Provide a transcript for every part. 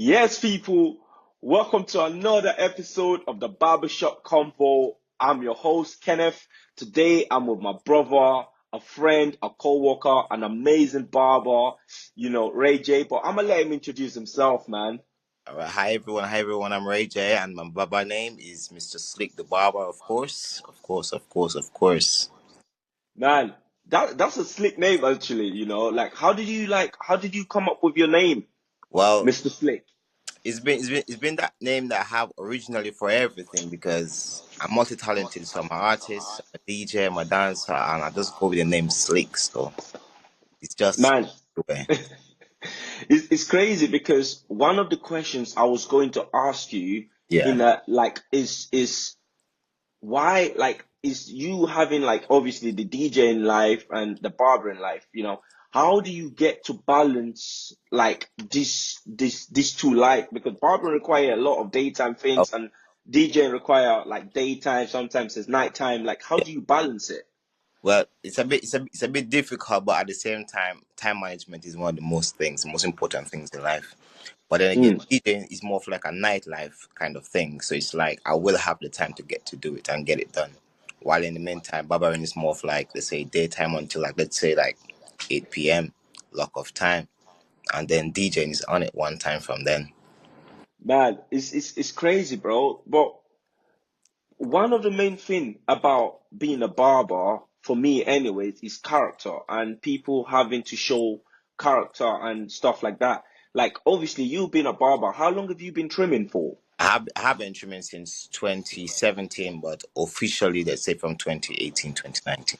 Yes, people, welcome to another episode of the Barbershop Convo. I'm your host, Kenneth. Today, I'm with my brother, a friend, a co-worker, an amazing barber, Ray J. But I'm gonna let him introduce himself, man. All right, hi everyone. Hi everyone. I'm Ray J, and my barber name is Mr. Slick the Barber. Of course. Man, that's a slick name, actually. Like, how did you come up with your name, Well, Mr. Slick? it's been that name that I have originally for everything because I'm multi-talented. So I'm an artist, I'm a DJ, I'm a dancer, and I just go with the name Slick. So it's just Man, the way. it's crazy because one of the questions I was going to ask you Yeah. in a like is why like is you having like obviously the DJ in life and the barber in life, how do you get to balance like this two life? Because barber require a lot of daytime Oh, things and DJ require like daytime, sometimes it's nighttime. Like how yeah. do you balance it? Well, it's a bit difficult, but at the same time, time management is one of the most important things in life. But then again, Mm. DJing is more of like a nightlife kind of thing. So it's like I will have the time to get to do it and get it done. While in the meantime, barbering is more of like, let's say, daytime until like, let's say, like 8 p.m. lock of time. And then DJing is on it one time from then. Man, it's crazy, bro. But one of the main thing about being a barber, for me anyways, is character and people having to show character and stuff like that. Like obviously you've been a barber. How long have you been trimming for? I have been trimming since 2017, but officially, let's say from 2018, 2019.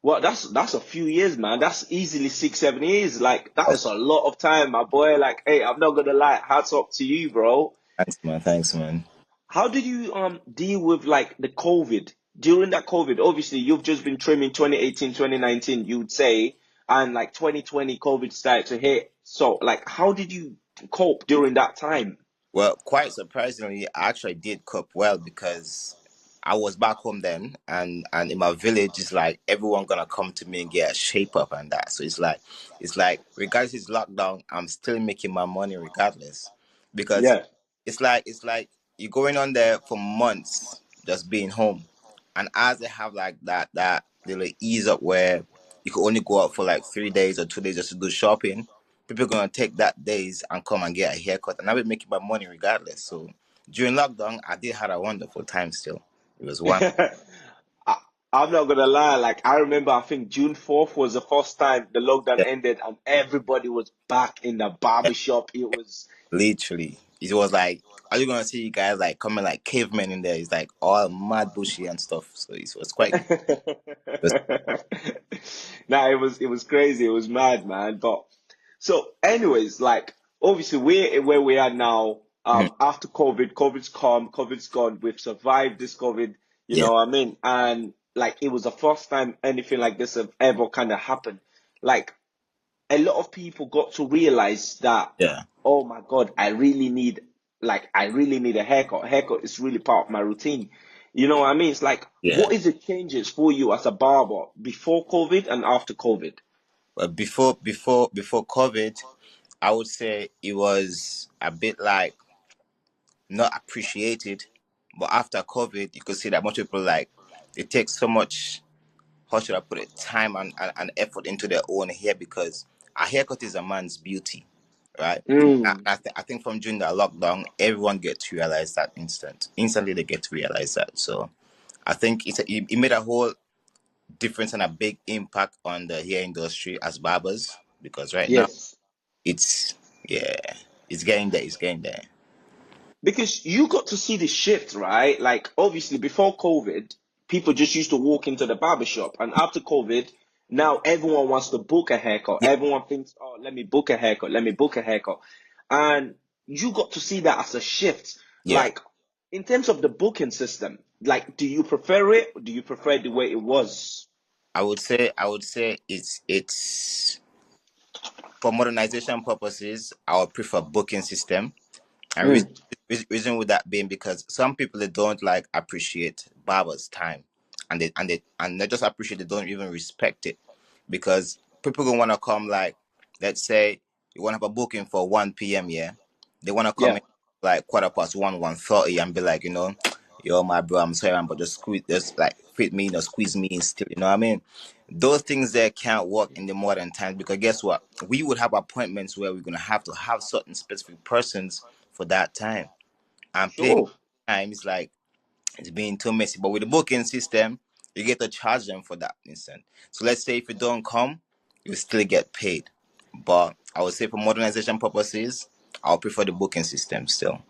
Well, that's a few years, man. That's easily 6, 7 years. Like that Oh, is a lot of time, my boy. Like, hey, I'm not gonna lie, hats up to you, bro. thanks, man. Thanks, man. How did you deal with like the COVID? During that COVID, obviously you've just been trimming 2018, 2019, you would say, and like 2020 COVID started to hit. So like how did you cope during that time? Well, quite surprisingly, I actually did cope well because I was back home then, and in my village, it's like everyone gonna come to me and get a shape up and that. So it's like regardless it's lockdown, I'm still making my money regardless, because Yeah. it's like you're going on there for months just being home, and as they have like that little ease up where you can only go out for like 3 days or 2 days just to do shopping, people are gonna take that days and come and get a haircut, and I will be making my money regardless. So during lockdown, I did have a wonderful time. Still, it was one I, I'm not gonna lie, like I remember I think June 4th was the first time the lockdown yeah, ended and everybody was back in the yeah, barbershop. It was literally. It was like, are you gonna see you guys like coming like cavemen in there? It's like all mad bushy and stuff. So it was quite good. It was, Nah, it was crazy. It was mad, man. But so, anyways, like obviously we're where we are now. mhm, After COVID, COVID's come, COVID's gone. We've survived this COVID. You yeah, know what I mean? And like it was the first time anything like this have ever kind of happened. Like a lot of people got to realize that, yeah, oh my God, I really need a haircut. Haircut is really part of my routine. You know what I mean? It's like, yeah. what is the changes for you as a barber before COVID and after COVID? But before COVID, I would say it was a bit like not appreciated. But after COVID, you could see that most people like it takes so much, how should I put it, time and effort into their own hair, because a haircut is a man's beauty, right? Mm. I think from during the lockdown, everyone get to realize that instantly they get to realize that. So I think it made a whole difference and a big impact on the hair industry as barbers, because right now Yes. it's, yeah, it's getting there. Because you got to see the shift, right? Like obviously before COVID, people just used to walk into the barbershop, and after COVID, now everyone wants to book a haircut. Yeah, Everyone thinks, "Oh, let me book a haircut. Let me book a haircut." And you got to see that as a shift. yeah. Like in terms of the booking system, like do you prefer it? Or do you prefer the way it was? I would say it's for modernization purposes, I would prefer booking system. And Mm. reason with that being because some people, they don't like appreciate barbers' time, and they just appreciate, they don't even respect it, because people gonna wanna come like, let's say you wanna have a booking for 1 p.m. Yeah, They want to come Yeah. in like 1:15, 1:30, and be like, yo, my bro, I'm sorry, but just like fit me, squeeze me in still. You know what I mean? Those things there can't work in the modern times because guess what? We would have appointments where we're gonna have to have certain specific persons for that time. And playing Sure. time is like it's being too messy. But with the booking system, you get to charge them for that instant. So let's say if you don't come, you still get paid. But I would say for modernization purposes, I'll prefer the booking system still.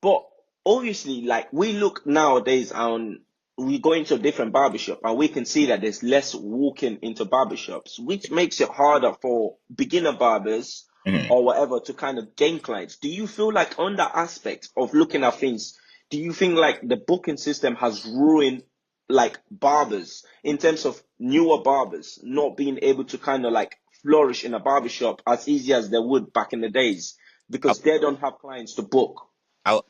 But obviously, like we look nowadays on, we go into a different barbershop and we can see that there's less walking into barbershops, which makes it harder for beginner barbers Mhm. or whatever to kind of gain clients. Do you feel like on that aspect of looking at things, do you think like the booking system has ruined like barbers in terms of newer barbers not being able to kind of like flourish in a barbershop as easy as they would back in the days I, because they don't have clients to book? I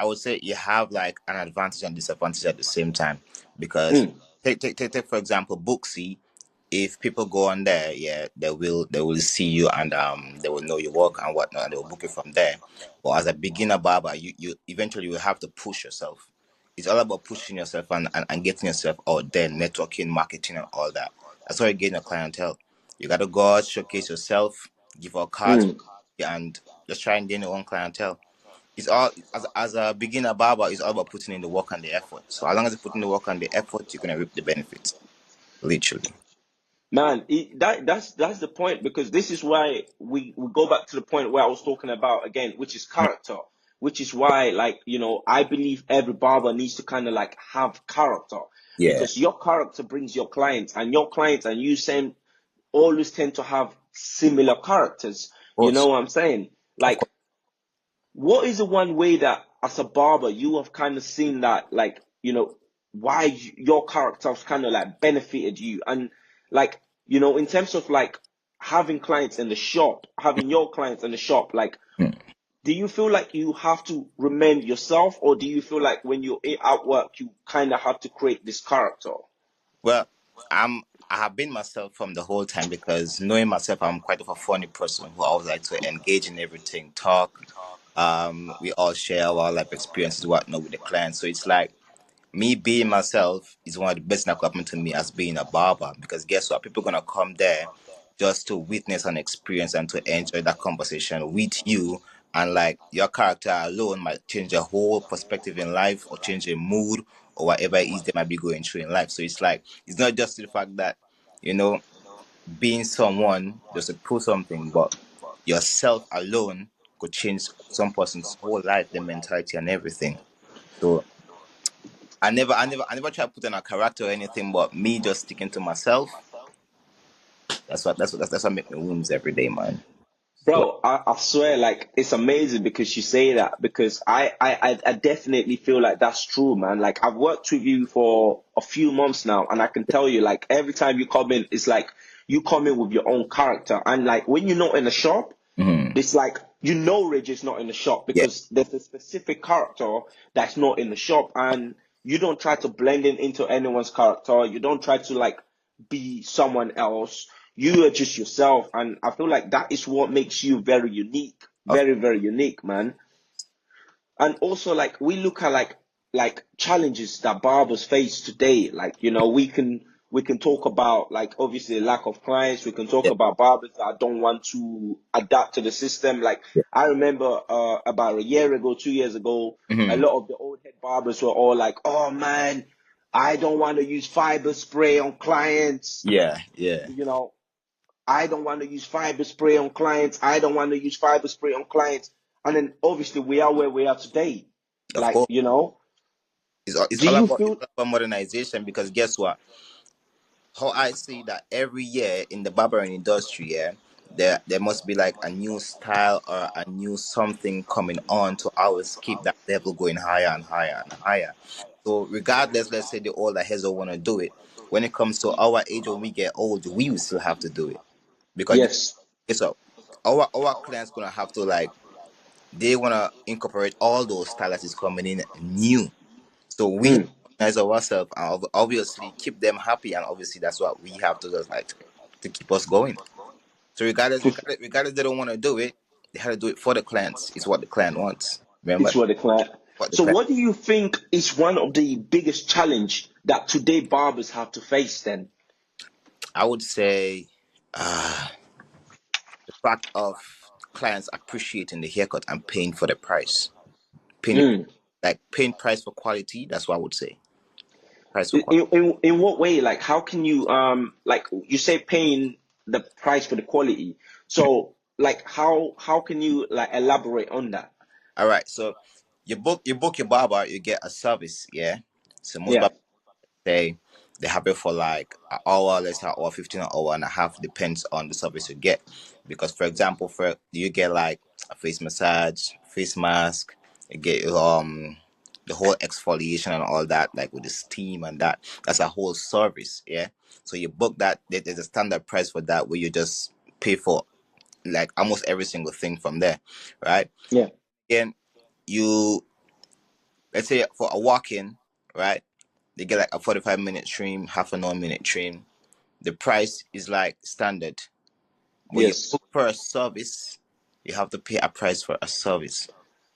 would say you have like an advantage and disadvantage at the same time because Mm, take for example Booksy. If people go on there, yeah, they will see you and they will know your work and whatnot, and they will book you from there. But as a beginner barber, you eventually will have to push yourself. It's all about pushing yourself and getting yourself out there, networking, marketing, and all that. That's how you gain a clientele. You gotta go out, showcase yourself, give out cards, mm. and just try and gain your own clientele. It's all as a beginner barber, it's all about putting in the work and the effort. So as long as you put in the work and the effort, you're gonna reap the benefits. Literally. Man, that's the point because this is why we go back to the point where I was talking about again, which is Mm. character, which is why like I believe every barber needs to kind of like have character Yeah, of because your character brings your clients and your clients and you same always tend to have similar characters. You course. know what I'm saying? Of Like, what is the one way that as a barber you have kind of seen that like why your characters kind of like benefited you and like in terms of like having clients in the shop, having your clients in the shop, like course. do you feel like you have to remain yourself or do you feel like when you're at work you kind of have to create this character? Well, I have been myself from the whole time because knowing myself, I'm quite of a funny person who always like to engage in everything, talk. We all share our life experiences, whatnot with the clients. So it's like me being myself is one of the best that could happen to me as being a barber because guess what? People gonna come there just to witness an experience and to enjoy that conversation with you. And like your character alone might change their whole perspective in life or change their mood or whatever it is they might be going through in life. So it's like it's not just the fact that, you know, being someone just to prove something, but yourself alone could change some person's whole life, their mentality and everything. So I never try to put on a character or anything, but me just sticking to myself. That's what make me wins every day, man. So Bro, I swear, like it's amazing because you say that because I definitely feel like that's true, man. Like I've worked with you for a few months now, and I can tell you, like every time you come in, it's like you come in with your own character, and like when you're not in the shop, mhm. it's like Reg is not in the shop Yeah, because there's a specific character that's not in the shop, and you don't try to blend in into anyone's character. You don't try to like be someone else. You are just yourself, and I feel like that is what makes you very unique, of very very unique, man. And also like we look at like challenges that barbers face today, like we can talk about like obviously lack of clients, we can talk yeah, about barbers that don't want to adapt to the system. Like yeah. I remember about a year ago, 2 years ago, a Hmm. lot of the old head barbers were all like, oh man, I don't want to use fiber spray on clients, Yeah, yeah. you know I don't want to use fiber spray on clients. I don't want to use fiber spray on clients. And then obviously we are where we are today. Of Like, course, it's do all you about feel modernization because guess what? How I see that every year in the barbering industry, yeah, there must be like a new style or a new something coming on to always keep that level going higher and higher and higher. So regardless, let's say the older heads don't want to do it. When it comes to our age, when we get old, we will still have to do it because yes. it's up. Our clients gonna have to like they wanna incorporate all those styles that is coming in new. So we Mm, as ourselves and obviously keep them happy, and obviously that's what we have to just like to keep us going. So regardless, for, regardless, regardless they don't want to do it. they had to do it for the clients. It's what the client wants. It's Remember what the client. what the So client. what do you think is one of the biggest challenge that today barbers have to face then? I would say uh, the fact of clients appreciating the haircut and paying for the price, paying the, Mm. like paying price for quality. That's what I would say. Price for quality. In what way? Like how can you like you say paying the price for the quality. So like how can you like elaborate on that? All right. So you book your barber, you get a service. Yeah. So most Yeah. barbers say they have it for like an hour, let's say, or 15 an hour and a half, depends on the service you get. Because for example, for you get like a face massage, face mask, you get the whole exfoliation and all that, like with the steam and that. That's a whole service, yeah. So you book that. There's a standard price for that where you just pay for like almost every single thing from there, right? Yeah. Again, you let's say for a walk-in, right? They get like a 45-minute trim, half an hour minute trim. The price is like standard. But you Yes. book for a service, you have to pay a price for a service,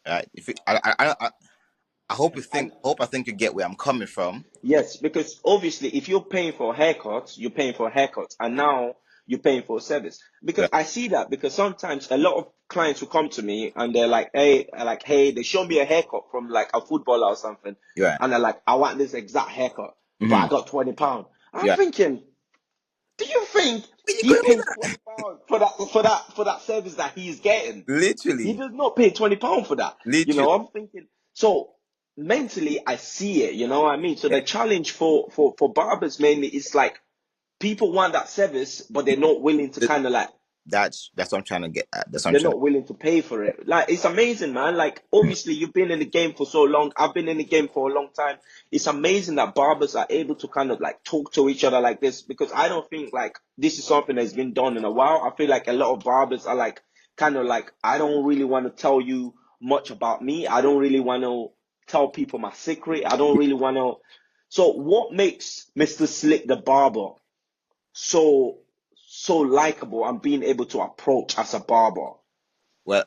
right? If it, I hope you think, And hope I think you get where I'm coming from. yes, because obviously, if you're paying for haircuts, you're paying for haircuts, and now you're paying for a service. Because Right. I see that because sometimes a lot of clients will come to me and they're like, hey, they show me a haircut from like a footballer or something, Yeah. and they're like, I want this exact haircut, but I Mm-hmm. got £20. I'm Yeah. thinking, do you think Where you he going with pays that? £20 for that service that he's getting? He Literally, does not pay £20 for that. literally. I'm thinking so mentally I see it, you know what I mean? So Yeah. the challenge for barbers mainly is like people want that service, but they're not willing to Th- kind of like That's what I'm trying to get at. That's what I'm they're trying not willing to pay for it. Like it's amazing, man. Like obviously you've been in the game for so long. I've been in the game for a long time. It's amazing that barbers are able to kind of like talk to each other like this because I don't think like this is something that's been done in a while. I feel like a lot of barbers are like kind of like I don't really want to tell you much about me. I don't really want to tell people my secret. I don't really want to. So what makes Mr. Slick the barber so so likable and being able to approach as a barber? well,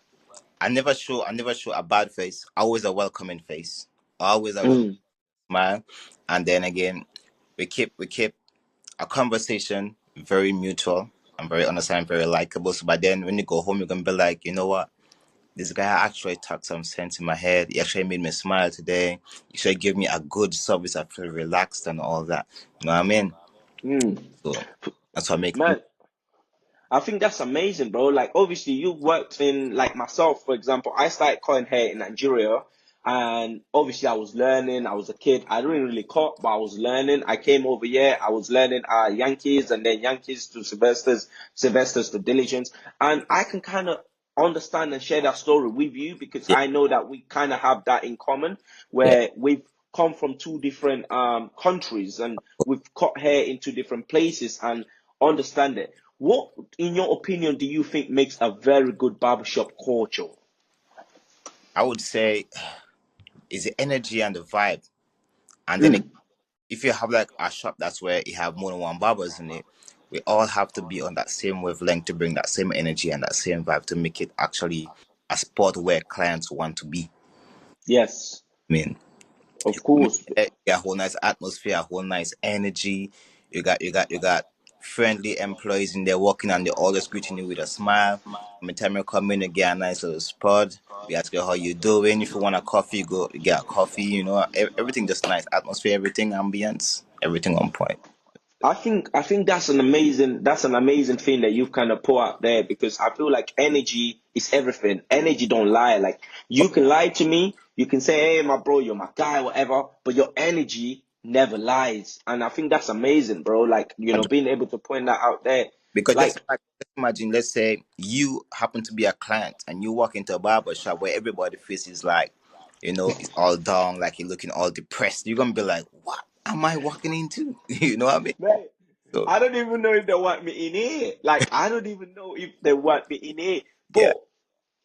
I never show a bad face. Always a welcoming face. Always a Mm. smile. And then again, we keep a conversation very mutual and very understanding, very likable. So by then when you go home, you're gonna be like, you know what? This guy actually talked some sense in my head. He actually made me smile today. He actually gave me a good service. I feel relaxed and all that. You know what I mean? Mm. So that's what makes me. Man, I think that's amazing, bro. Like, obviously, you worked in, like myself, for example, I started cutting hair in Nigeria, and obviously, I was learning. I was a kid. I didn't really cut, but I was learning. I came over here. I was learning Yankees, and then Yankees to Sylvester's, Sylvester's to Diligence, and I can kind of understand and share that story with you because Yeah, I know that we kind of have that in common, yeah. where we've come from two different countries and we've cut hair in two different places and understand it. What, in your opinion, do you think makes a very good barbershop culture? I would say is the energy and the vibe. And then Mm. if you have like a shop that's where you have more than one barbers in it, we all have to be on that same wavelength to bring that same energy and that same vibe to make it actually a spot where clients want to be. Yes, I mean, you of come in course. there, you got a whole nice atmosphere, a whole nice energy. You got friendly employees in there walking and they're always greeting you with a smile. Every time you come in, you get a nice little spot. We ask you how you doing. If you want a coffee, you get a coffee. Everything just nice atmosphere, everything ambience, everything on point. I think that's an amazing thing that you've kind of put out there because I feel like energy is everything. Energy don't lie. Like you can lie to me, you can say, "Hey, my bro, you're my guy, whatever," but your energy never lies, and I think that's amazing, bro. Like being able to point that out there, Because like just imagine, let's say you happen to be a client and you walk into a barber shop where everybody faces like, it's all down, like you're looking all depressed. You're gonna be like, what am I walking into? You know what I mean? man, So I don't even know if they want me in here. Like I don't even know if they want me in here, yeah, but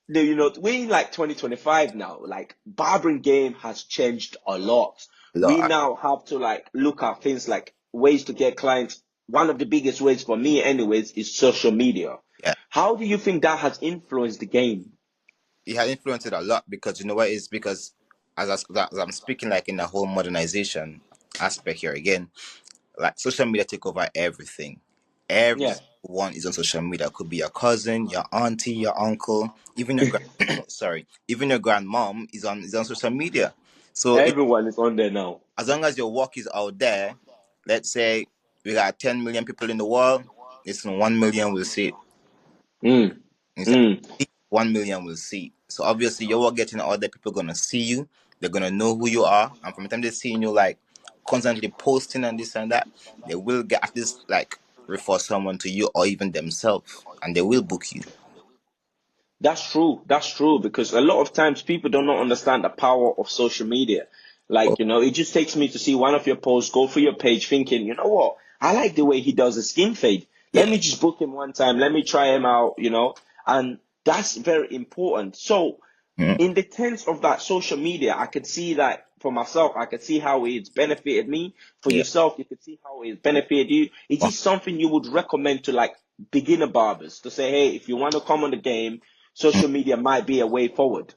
we're in like 2025 now. Like barbering game has changed a lot. a We lot. now have to like look at things like ways to get clients. One of the biggest ways for me, anyways, is social media. Yeah, How do you think that has influenced the game? it has influenced it a lot because you know what is because as I'm speaking like in the whole modernization aspect here again, like social media take over everything. Yeah, Everyone is on social media. It could be your cousin, your auntie, your uncle, even your sorry, even your grandmom is on social media. So if, everyone is on there now. as long as your work is out there, let's say we got 10 million people in the world, listen, 1 million will see it. Mm, Instead mm. of 1 million will see. So obviously your work getting out there, people gonna see you. They're gonna know who you are, and from the time they see you like constantly posting and this and that, they will get at least like refer someone to you or even themselves, and they will book you. That's true. That's true because a lot of times people do not understand the power of social media. Oh, Like, it just takes me to see one of your posts, go through your page thinking, you know what? I like the way he does a skin fade. Let yeah. me just book him one time. Let me try him out. And that's very important. So, Mhm. in the sense of that social media, I could see that for myself. I could see how it's benefited me. For Yeah. yourself, you could see how it's benefited you. Is Oh, this something you would recommend to like beginner barbers to say, hey, if you want to come on the game, social media might be a way forward?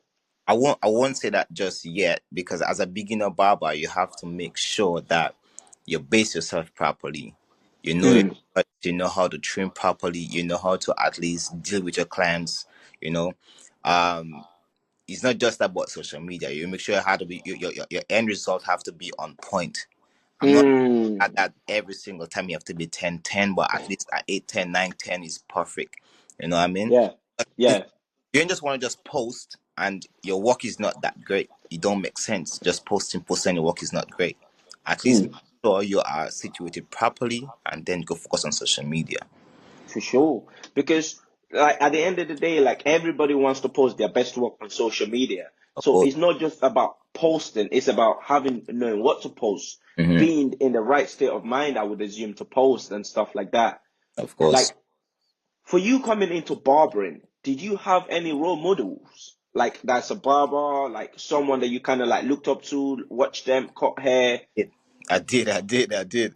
I won't say that just yet because as a beginner barber, you have to make sure that you base yourself properly. You know your Mm, cuts, you know how to trim properly, you know how to at least deal with your clients, you know. Um it's not just about social media. You make sure you have to be your end result have to be on point. I'm not at mm, that every single time you have to be 10-10, but at least at 8-10 9-10 is perfect. You know what I mean? yeah, If yeah. you don't just want to just post and your work is not that great, it don't make sense. Just posting your work is not great. At least make Mm. sure you are situated properly and then go focus on social media. For sure. Because like at the end of the day, like everybody wants to post their best work on social media. Of So course. it's not just about posting, it's about having knowing what to post, Hmm. being in the right state of mind, I would assume, to post and stuff like that. Of course. Like for you coming into barbering, did you have any role models? Like that's a barber, like someone that you kind of like looked up to, watched them cut hair. I did.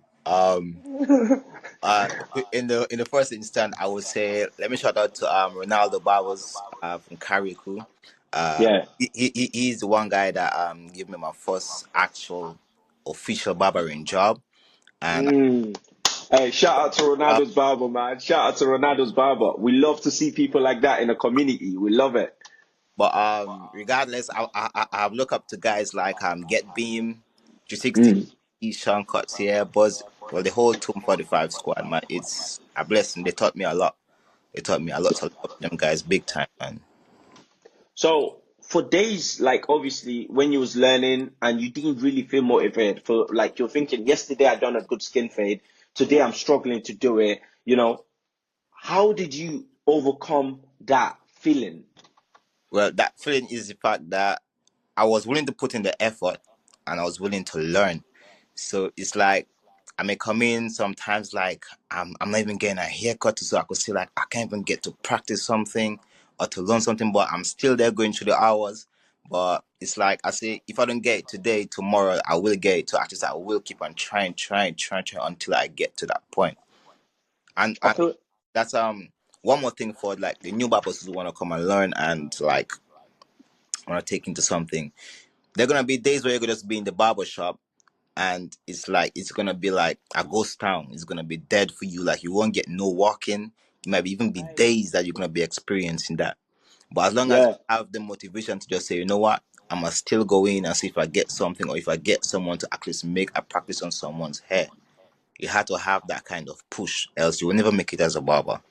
Uh, in the first instant, I would say let me shout out to Ronaldo Barbers from Kariku. Yeah. He's the one guy that gave me my first actual official barbering job, and Mm. Hey, shout out to uh, Ronaldo's barber, man. Shout out to Ronaldo's barber. We love to see people like that in the community. We love it. but regardless, I look up to guys like Get Beam, 360, Mm. Sean Cotier, Buzz, well the whole Tomb 45 squad, man. It's a blessing. They taught me a lot. They taught me a lot. So I love them guys big time, man. So for days, like obviously when you was learning and you didn't really feel motivated for like you're thinking, yesterday I done a good skin fade, today I'm struggling to do it. How did you overcome that feeling? Well, that feeling is the fact that I was willing to put in the effort and I was willing to learn. So it's like I may come in sometimes like I'm not even getting a haircut, so I could see like I can't even get to practice something or to learn something, but I'm still there going through the hours. But it's like I say, if I don't get it today, tomorrow I will get it. So actually, I will keep on trying until I get to that point. I And feel that's one more thing for like the new barbers who want to come and learn and like want to take into something. There are gonna be days where you're gonna just be in the barber shop and it's like it's gonna be like a ghost town. It's gonna be dead for you. Like you won't get no walking. It might even be right. days that you're gonna be experiencing that. But as long as Yeah. you have the motivation to just say, you know what, I must still go in and see if I get something or if I get someone to at least make a practice on someone's hair. You have to have that kind of push, else you will never make it as a barber.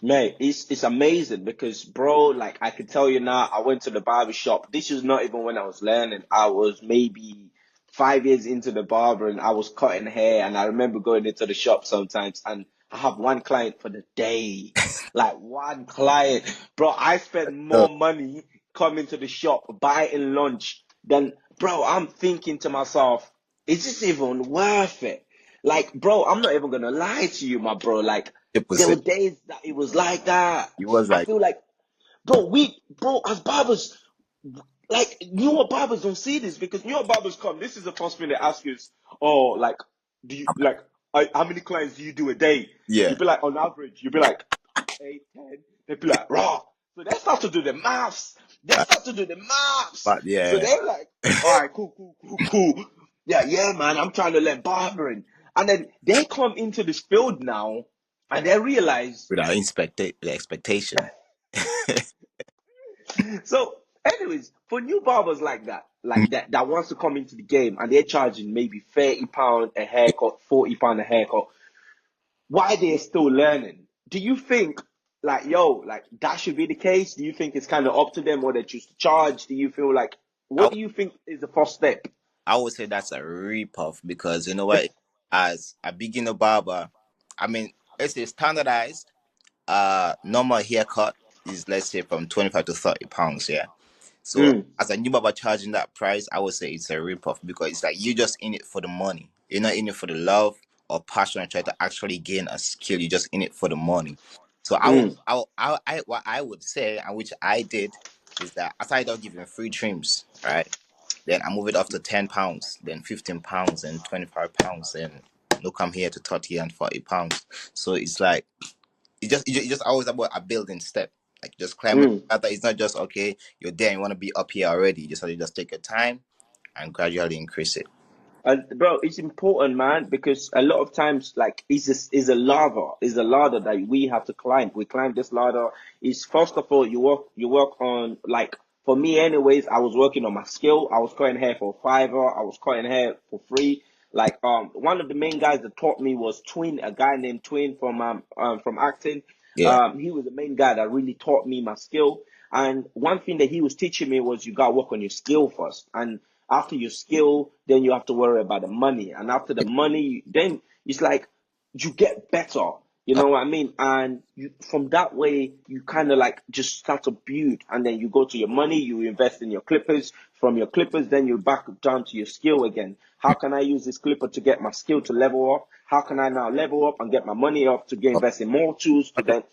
Mate, it's amazing because bro, like I can tell you now, I went to the barber shop. This was not even when I was learning. I was maybe 5 years into the barber and I was cutting hair and I remember going into the shop sometimes and I have one client for the day. Like one client. Bro, I spend Uh, more money coming to the shop, buying lunch than bro, I'm thinking to myself, is this even worth it? Like, bro, I'm not even gonna lie to you, my bro. Like, there were 100%. days that it was like that. It was I like, feel like, bro, as barbers, like newer barbers don't see this because newer barbers come. This is the first thing they ask you is, oh, like, do you like how many clients do you do a day? yeah. You'd be like, on average, you'd be like 8, 10. They'd be like, raw. So they start to do the maths. They Uh, start to do the maths. but So yeah, they're like, all right, cool, cool, cool, cool. Yeah, yeah, man, I'm trying to learn barbering. And then they come into this field now and they realize. without the expectation. So, anyways, for new barbers that wants to come into the game and they're charging maybe £30 a haircut, £40 a haircut, why they're still learning? Do you think like yo, like that should be the case? Do you think it's kind of up to them or they choose to charge? Do you feel like I, what do you think is the first step? I would say that's a ripoff because you know what? As a beginner barber, I mean, it's a standardized normal haircut is let's say from 25 to 30 pounds, yeah. So Mm, as a new barber charging that price, I would say it's a ripoff because it's like you're just in it for the money. You're not in it for the love or passion and try to actually gain a skill. You're just in it for the money. So mm, what I would say, and which I did, is that aside of giving free trims, right? Then I move it up to £10, then £15, and £25, and look, I'm here to 30 and £40. So it's like it's just always about a building step. Like just climbing mm. the ladder. It's not just okay, you're there, you want to be up here already. You just have to just take your time and gradually increase it. And bro, it's important, man, because a lot of times, like, is a ladder that we have to climb. We climb this ladder. Is first of all, you work on like for me, anyways. I was working on my skill. I was cutting hair for fiver. I was cutting hair for free. Like, one of the main guys that taught me was Twin, a guy named Twin from acting. Yeah. He was the main guy that really taught me my skill. And one thing that he was teaching me was you got to work on your skill first. And after your skill, then you have to worry about the money. And after the money, then it's like you get better. You Uh, know what I mean? And you, from that way, you kind of like just start to build. And then you go to your money, you invest in your clippers. From your clippers, then you back down to your skill again. How can I use this clipper to get my skill to level up? How can I now level up and get my money up to get invest in more tools to then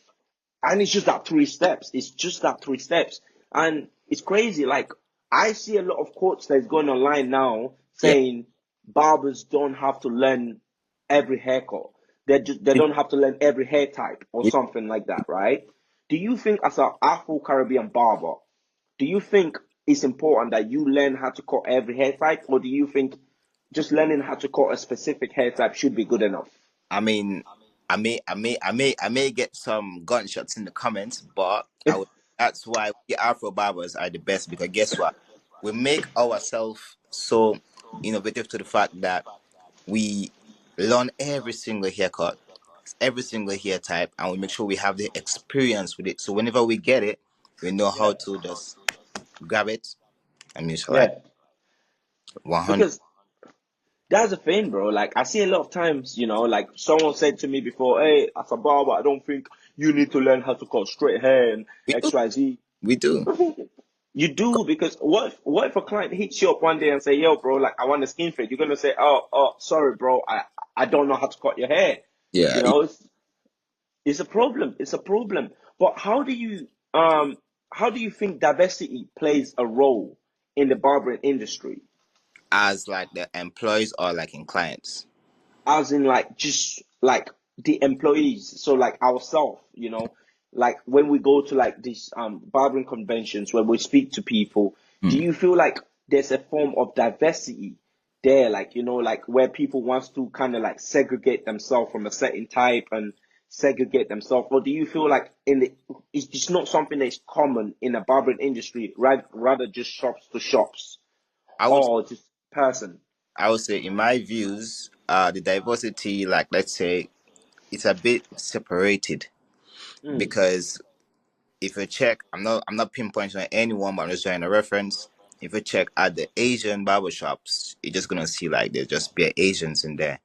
and it's just that three steps. It's just that three steps. And it's crazy. Like, I see a lot of quotes that's going online now yeah. saying barbers don't have to learn every haircut. They We, don't have to learn every hair type or we, something like that, right? Do you think as an Afro-Caribbean barber, do you think it's important that you learn how to cut every hair type, or do you think just learning how to cut a specific hair type should be good enough? I mean, I may get some gunshots in the comments, but that's why we Afro barbers are the best because guess what? We make ourselves so innovative to the fact that we learn every single haircut, every single hair type, and we make sure we have the experience with it. So whenever we get it, we know how Yeah, to just grab it and use like yeah. 100. Because that's the thing, bro. Like I see a lot of times, like someone said to me before, "Hey, as a barber, I don't think you need to learn how to cut straight hair and We do, X, Y, Z." we do. You do because what if a client hits you up one day and say, "Yo, bro, like I want a skin fade," you're gonna say, "Oh, sorry, bro, I don't know how to cut your hair." Yeah, You know, it's a problem. It's a problem. But how do you think diversity plays a role in the barbering industry? as like the employees or like in clients. As in like just like the employees, so like ourselves, like when we go to like these barbering conventions where we speak to people, do Hmm. you feel like there's a form of diversity there, like like where people wants to kind of like segregate themselves from a certain type and segregate themselves, or do you feel like it's just not something that's common in the barbering industry, right? Rather just shops to shops I would or just person. I would say in my views, the diversity, like let's say, it's a bit separated Mm, because if you check, I'm not pinpointing anyone, but I'm just trying a reference. If you check at the Asian barbershops, you're just gonna see like there's just bare Asians in there,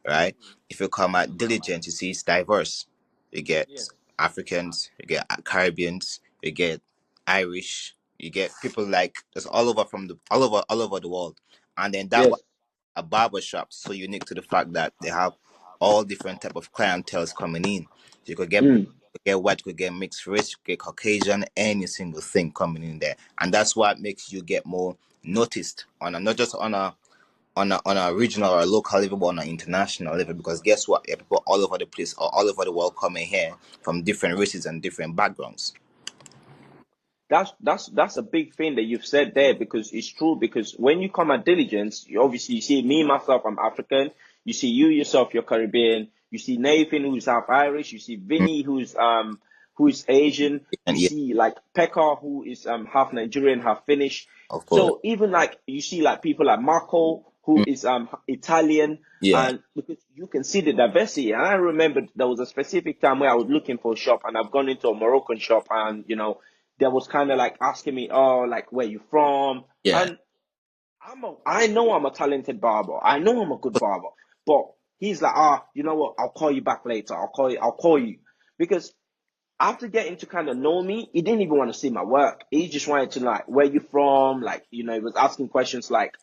right? If you come at Diligent, you see it's diverse. You get yes, Africans, you get Caribbeans, you get Irish, you get people like just all over the world, and then that yes. a barber shop so unique to the fact that they have all different type of clientels coming in. You could get black, Mm. you could get white, you could get mixed race, you could get Caucasian, any single thing coming in there, and that's what makes you get more noticed on a not just on a regional or a local level, but on an international level. Because guess what? You have people all over the place or all over the world coming here from different races and different backgrounds. that's a big thing that you've said there, because it's true. Because when you come at diligence, you obviously, you see me myself, I'm African. You see you yourself, you're Caribbean. You see Nathan, who's half Irish. You see Mm, Vinny, who's Asian. You and yeah, see like Pekka, who is half Nigerian, half Finnish. of course. So even like you see like people like Marco, who Mm, is Italian, yeah. and because you can see the diversity. And I remember there was a specific time where I was looking for a shop, and I've gone into a Moroccan shop, and there was kind of like asking me, oh, like where you from? Yeah. And I know I'm a talented barber. I know I'm a good barber. But he's like, you know what? I'll call you back later. I'll call you. Because after getting to kind of know me, he didn't even want to see my work. He just wanted to like, where you from? Like, he was asking questions like,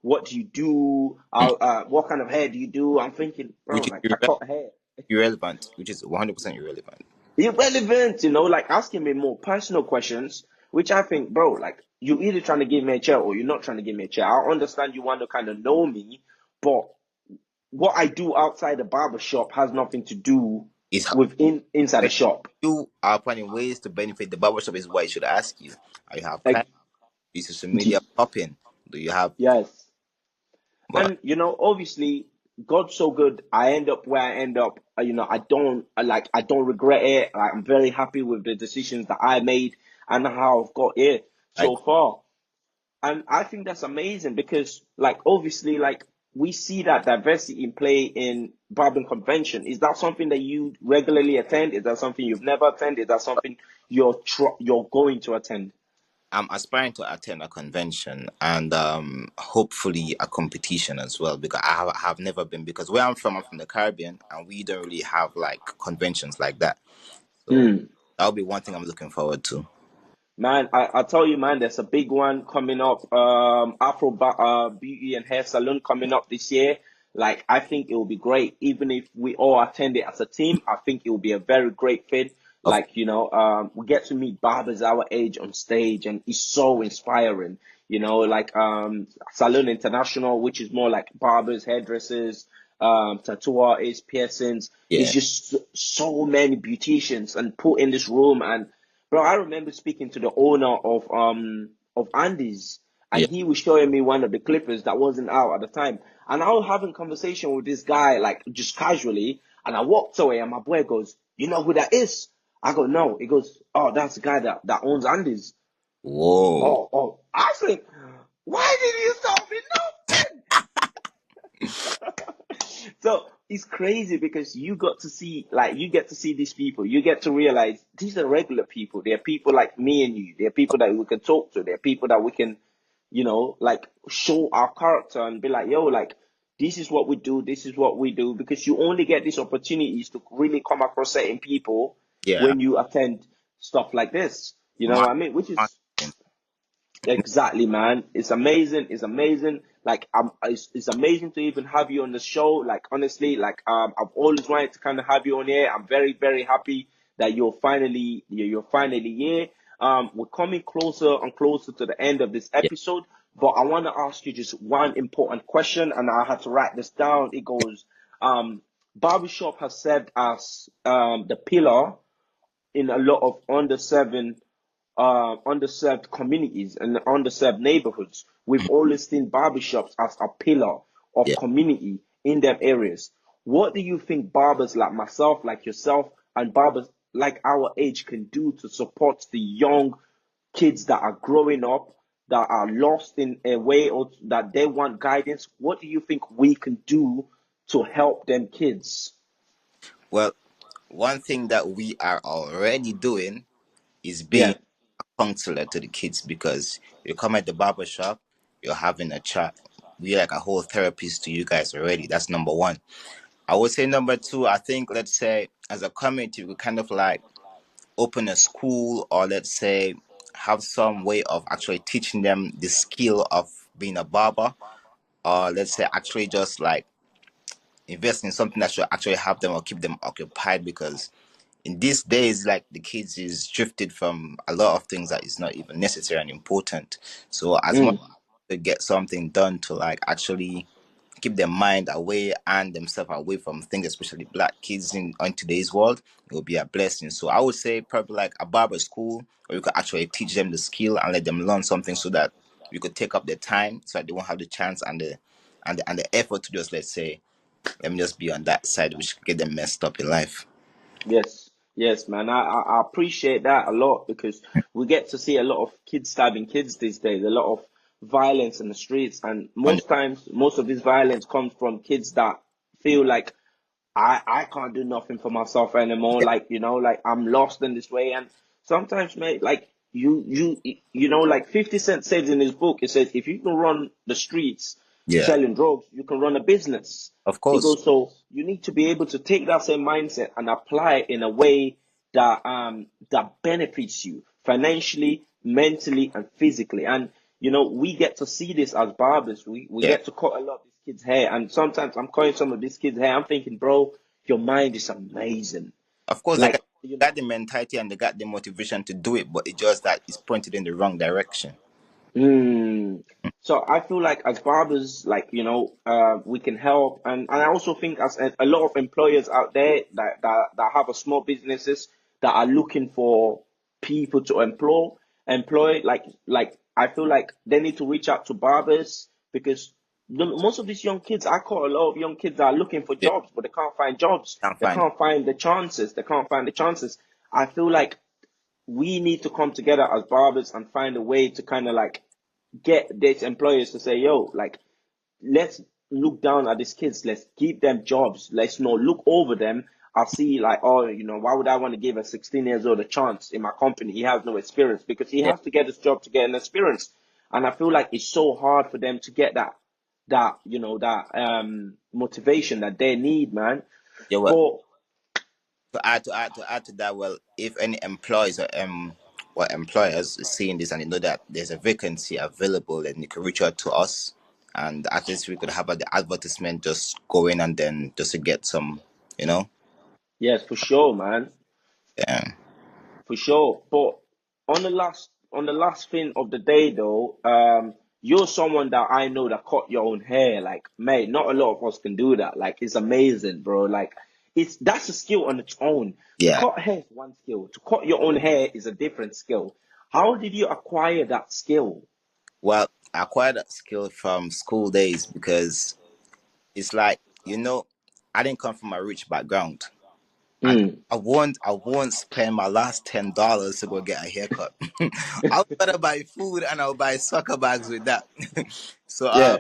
what do you do? Mm. What kind of hair do you do? I'm thinking, bro, Which is like I cut hair. irrelevant, which is 100% irrelevant. Irrelevant, like asking me more personal questions, which I think, bro, like you either trying to give me a chair or you're not trying to give me a chair. I understand you want to kind of know me, but what I do outside the barber shop has nothing to do Is how with inside the shop. you are planning ways to benefit the barbershop is what I should ask you. Are you have clients? Like, Is social media popping? Do you have yes. but And obviously, God's so good. I end up where I end up. I don't regret it. Like, I'm very happy with the decisions that I made and how I've got here like so far. And I think that's amazing because, like, obviously, like, we see that diversity in play in barbering convention. Is that something that you regularly attend? Is that something you've never attended? Is that something you're going to attend? I'm aspiring to attend a convention and hopefully a competition as well because I have never been because where I'm from the Caribbean and we don't really have like conventions like that. So Hmm. that'll be one thing I'm looking forward to. Man, I tell you, man, there's a big one coming up. Beauty and Hair Salon coming up this year. Like, I think it will be great. Even if we all attend it as a team, I think it will be a very great fit. Of Like, we get to meet barbers our age on stage, and it's so inspiring. Like Salon International, which is more like barbers, hairdressers, tattoo artists, piercings. It's yeah, just so many beauticians and put in this room. And bro, I remember speaking to the owner of Andy's, and yeah. he was showing me one of the clippers that wasn't out at the time. And I was having conversation with this guy, like just casually, and I walked away, and my boy goes, "You know who that is?" I go, "No." He goes, "Oh, that's the guy that owns Andy's." Whoa. Oh. I said, "Why did you tell me nothing?" So it's crazy because you get to see these people. You get to realize these are regular people. They're people like me and you. They're people that we can talk to. They're people that we can, like show our character and be like, yo, like this is what we do. This is what we do. Because you only get these opportunities to really come across certain people Yeah. when you attend stuff like this. You know Ma- what I mean? Which is marketing. exactly, man. It's amazing. It's amazing. Like, it's amazing to even have you on the show. Like, honestly, like, I've always wanted to kind of have you on here. I'm very, very happy that you're finally here. We're coming closer and closer to the end of this Yeah. episode, but I want to ask you just one important question, and I had to write this down. It goes, Barbershop has served as the pillar in a lot of underserved communities and underserved neighborhoods. We've Mm, always seen barbershops as a pillar of yeah. community in them areas. What do you think barbers like myself, like yourself, and barbers like our age can do to support the young kids that are growing up, that are lost in a way, or that they want guidance? What do you think we can do to help them kids? Well, one thing that we are already doing is being Yeah. a counselor to the kids because you come at the barber shop, you're having a chat. We're like a whole therapist to you guys already. That's number one. I would say number two, I think let's say as a community we kind of like open a school or let's say have some way of actually teaching them the skill of being a barber or let's say actually just like invest in something that should actually help them or keep them occupied because in these days like the kids is drifted from a lot of things that is not even necessary and important. So as much Mm. to get something done to like actually keep their mind away and themselves away from things, especially black kids in today's world, it will be a blessing. So I would say probably like a barber school where you could actually teach them the skill and let them learn something so that we could take up their time so that they won't have the chance and the effort to just, let's say, let me just be on that side, which could get them messed up in life. Yes, yes, man. I appreciate that a lot because we get to see a lot of kids stabbing kids these days, a lot of violence in the streets, and On most times, most of this violence comes from kids that feel like I can't do nothing for myself anymore. yeah, Like, like I'm lost in this way. And sometimes, mate, like like 50 Cent says in his book, it says, if you can run the streets yeah, selling drugs, you can run a business. of He course, goes, so you need to be able to take that same mindset and apply it in a way that benefits you financially, mentally, and physically. And we get to see this as barbers. We yeah, get to cut a lot of these kids' hair, and sometimes I'm cutting some of these kids' hair. I'm thinking, bro, your mind is amazing. of course, they Like, got the mentality and they got the motivation to do it, but it's just that it's pointed in the wrong direction. Mm. So I feel like as barbers, like, we can help, and I also think as a lot of employers out there that have a small businesses that are looking for people to employ, like I feel like they need to reach out to barbers because most of these young kids, I call a lot of young kids that are looking for Yeah, jobs, but they can't find jobs. can't They find it. can't find the chances. They can't find the chances. I feel like we need to come together as barbers and find a way to kind of like get these employers to say, yo, like, let's look down at these kids. Let's give them jobs. Let's not look over them. I see like, oh, why would I want to give a 16 years old a chance in my company? He has no experience because he Yeah, has to get this job to get an experience. And I feel like it's so hard for them to get that motivation that they need, man. yeah. Well, But to add to that, well, if any employees or employers is seeing this and they know that there's a vacancy available, then you can reach out to us, and at least we could have the advertisement just go in and then just to get some, you know, yes, for sure, man. yeah, For sure. But on the last thing of the day though, you're someone that I know that cut your own hair. Like, mate, not a lot of us can do that. Like, it's amazing, bro. Like, that's a skill on its own. To yeah. cut hair is one skill. To cut your own hair is a different skill. How did you acquire that skill? Well, I acquired that skill from school days because it's like, I didn't come from a rich background. And Mm, I won't spend my last $10 to go get a haircut. I'll better buy food and I'll buy soccer bags with that. So yeah.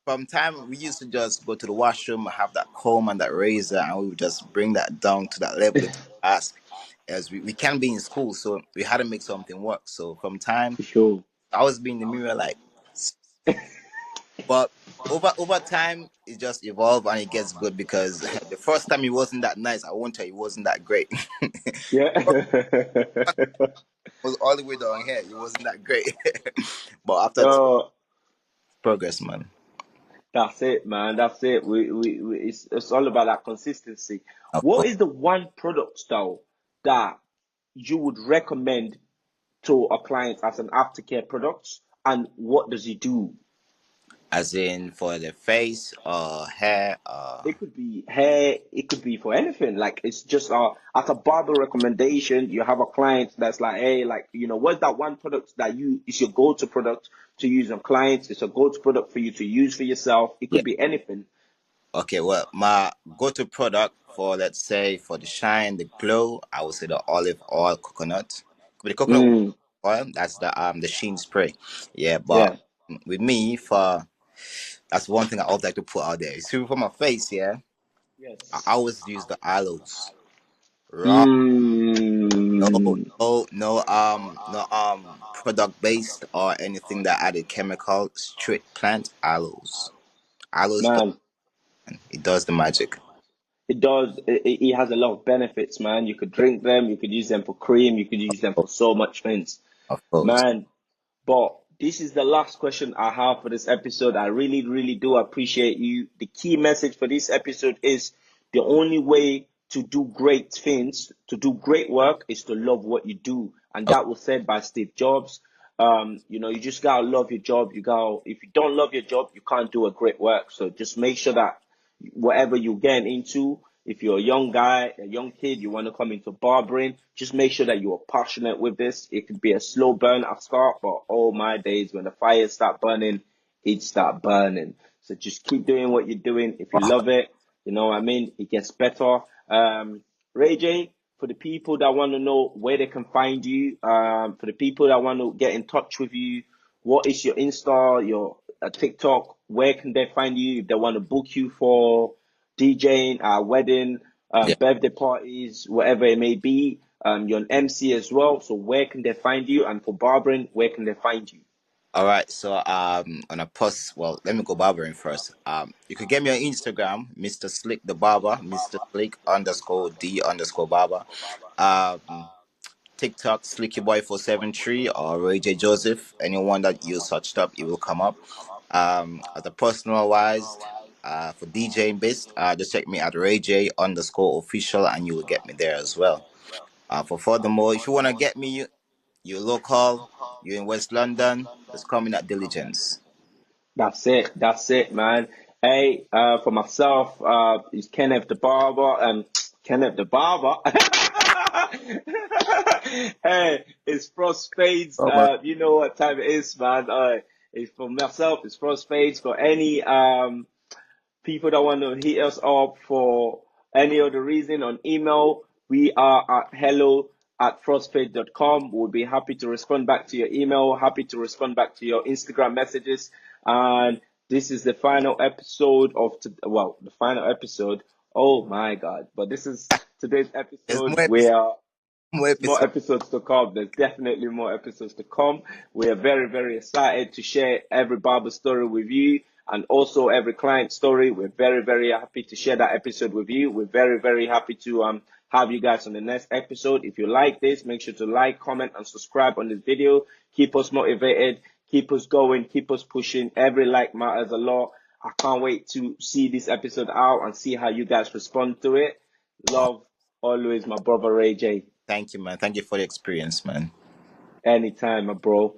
from time we used to just go to the washroom, have that comb and that razor, and we would just bring that down to that level to ask. As we can't be in school, so we had to make something work. So from time For sure. I was being in the mirror like, but over time it just evolved and it gets good because the first time it wasn't that nice. I won't tell you, it wasn't that great. Yeah. Was all the way down here. It wasn't that great, but after Oh, progress, man. that's it, man. That's it. It's all about that consistency. Of What course. is the one product though that you would recommend to a client as an aftercare product, and what does it do? As in for the face or hair. It could be hair, it could be for anything. Like, it's just as a barber recommendation, you have a client that's like, hey, like, what's that one product that is your go-to product to use on clients? It's a go-to product for you to use for yourself. It Yeah. could be anything. Okay. Well, my go-to product for, let's say, for the shine, the glow, I would say the olive oil coconut. With the coconut Mm, oil, that's the sheen spray. Yeah, but yeah. with me, for that's one thing I always like to put out there. You see, for my face, yeah, I Yes. always use the aloes. Raw, no, Mm, no product based or anything that added chemical. Straight plant aloes. Aloes, man, it does the magic. it does. It has a lot of benefits, man. You could drink them. You could use them for cream. You could use them Oh, for so much things, of course. man. But this is the last question I have for this episode. I really, really do appreciate you. The key message for this episode is the only way to do great things, to do great work, is to love what you do. And Of, that was said by Steve Jobs. You just gotta love your job. If you don't love your job, you can't do a great work. So just make sure that whatever you're getting into, if you're a young guy, a young kid, you want to come into barbering, just make sure that you are passionate with this. It could be a slow burn at start, but all my days, when the fires start burning, it start burning. So just keep doing what you're doing. If you love it, you know what I mean? It gets better. Ray J, for the people that want to know where they can find you, for the people that want to get in touch with you, what is your Insta, your TikTok? Where can they find you if they want to book you for DJing, wedding, Yeah. birthday parties, whatever it may be? You're an MC as well. So where can they find you? And for barbering, where can they find you? All right. So on a post, well, let me go barbering first. You could get me on Instagram, Mr. Slick the Barber, Mr. Slick underscore D underscore Barber. Um, TikTok, SlickyBoy473 or Ray J Joseph. Anyone that you searched up, it will come up. As a personal wise, for DJing best, just check me at Ray J underscore official and you will get me there as well. For furthermore, if you want to get me, you're local, you're in West London, just come in at Diligence. That's it. That's it, man. Hey, for myself, is Kenneth the Barber and Kenneth the Barber. Hey, it's Frost Fades. Oh, man. You know what time it is, man. It's for myself, it's Frost Fades. For any people that want to hit us up for any other reason on email, we are at hello@frostpage.com. We'll be happy to respond back to your email, happy to respond back to your Instagram messages. And this is the final episode the final episode. Oh my God. But this is today's There's episode. more We episodes. are More more episodes. episodes to come. There's definitely more episodes to come. We are very, very excited to share every barber story with you and also every client story. We're very, very happy to share that episode with you. We're very, very happy to have you guys on the next episode. If you like this, make sure to like, comment, and subscribe on this video. Keep us motivated, keep us going, keep us pushing. Every like matters a lot. I can't wait to see this episode out and see how you guys respond to it. Oh, Love always, my brother Ray J. thank you, man. Thank you for the experience, man. Anytime, my bro.